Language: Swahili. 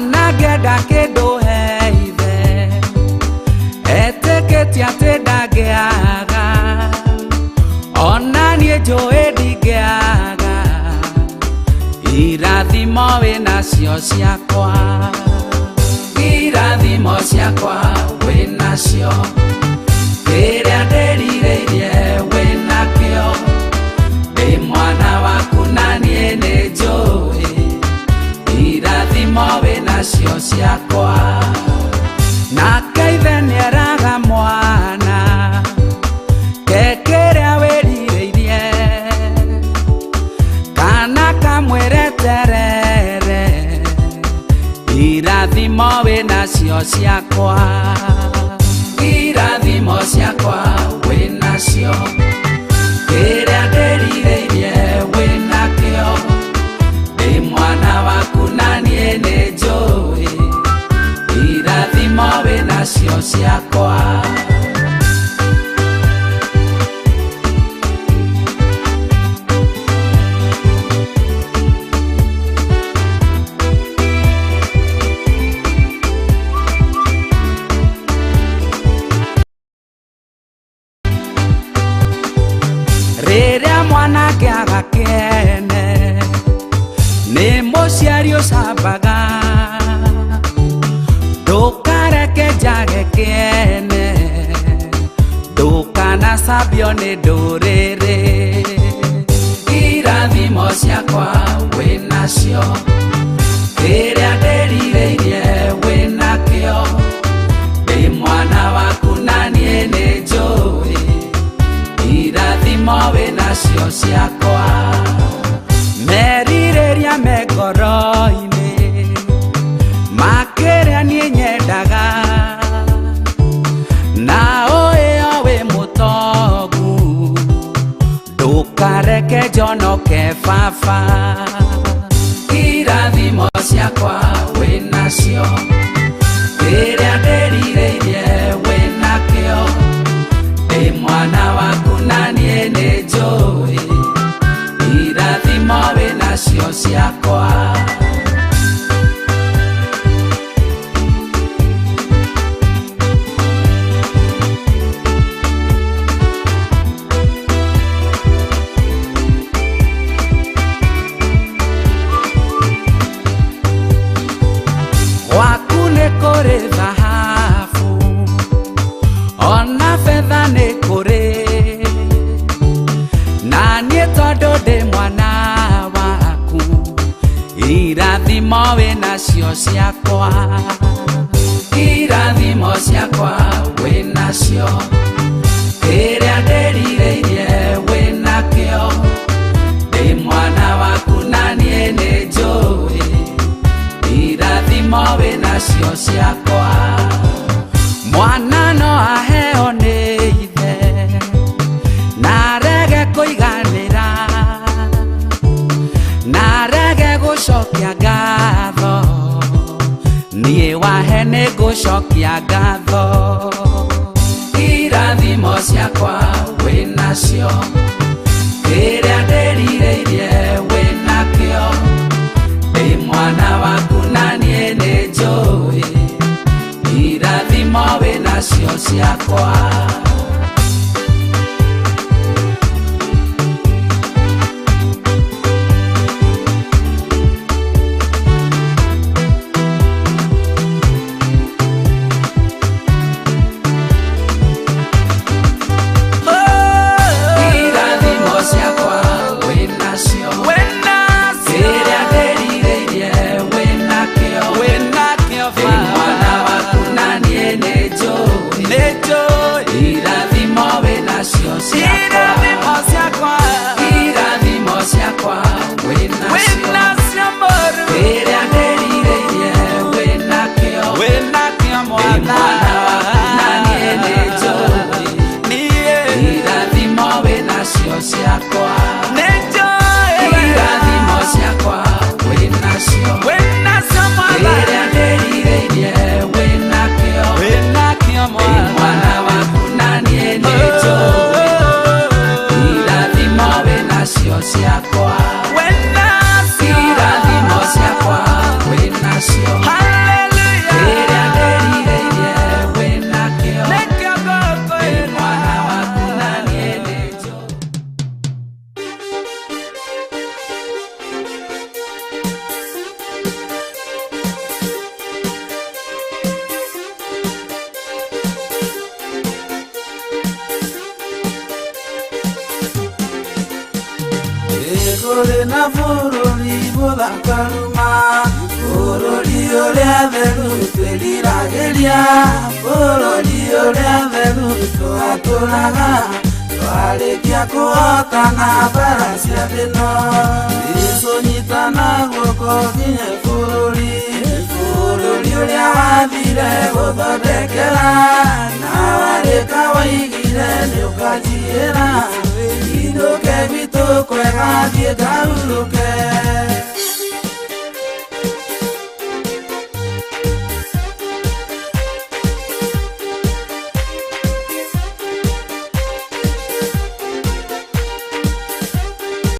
Wanageda kedo heive eteketi atedageaga onanie joedigeaga irathimo winacio ciakwa irathimo ciakwa winacio kiria nderireirie winakio ndi mwana waku na nie ni njui irathimo winacio ciakwa nake ithe nieraga mwana ke kiria wirireirie kana kamwereterere irathimo winacio ciakwa irathimo ciakwa winacio kiria nderireirie winakio ndi mwana waku na nie ni njui irathimo winacio ciakwa riria mwanake agakene ni muciari ucambaga ndukareke njage kiene ndukanacambio ni nduriri irathimo ciakwa winacio kiria nderireirie winakio ndi mwana waku na nie ni njui irathimo winacio ciakwa merirĩria me ngoro-inĩ makĩrĩa niĩ nyendaga na ũyũ wĩ mũtongu ndũkareke njonoke baba irathimo ciakwa winacio kĩrĩa ndĩrirĩirie winakĩo ndi mwana waku na nie ni njui irathimo winacio ciakwa gwaku nĩ kũrĩ thahabu ona betha nĩ kũrĩ na niĩ tondũ ndĩ mwana waku irathimo winacio ciakwa irathimo ciakwa winacio kĩrĩa ndĩrirĩirie winakĩo ndi mwana waku na niĩ nĩ njui irathimo winacio ciakwa mwana no aheo nĩ ithe na rege kũiganĩra na rege gũcokia ngatho niĩ wahe nĩ ngũcokia ngatho irathimo ciakwa winacio kĩrĩa ndĩrirĩirie winakĩo ndi mwana waku na niĩ nĩ njui irathimo winacio ciakwa irathimo tũrĩ na bũrũri mũthakaruma, bũrũri ũrĩa theru twĩriragĩria, bũrũri ũrĩa theru twatũraga, twarĩkia kũhotana mbara cia thĩ ĩno. Jesũ nyitana guoko nginya bũrũri, bũrũri ũrĩa wathire gũthondekera, na warĩka waigire nĩũkanjia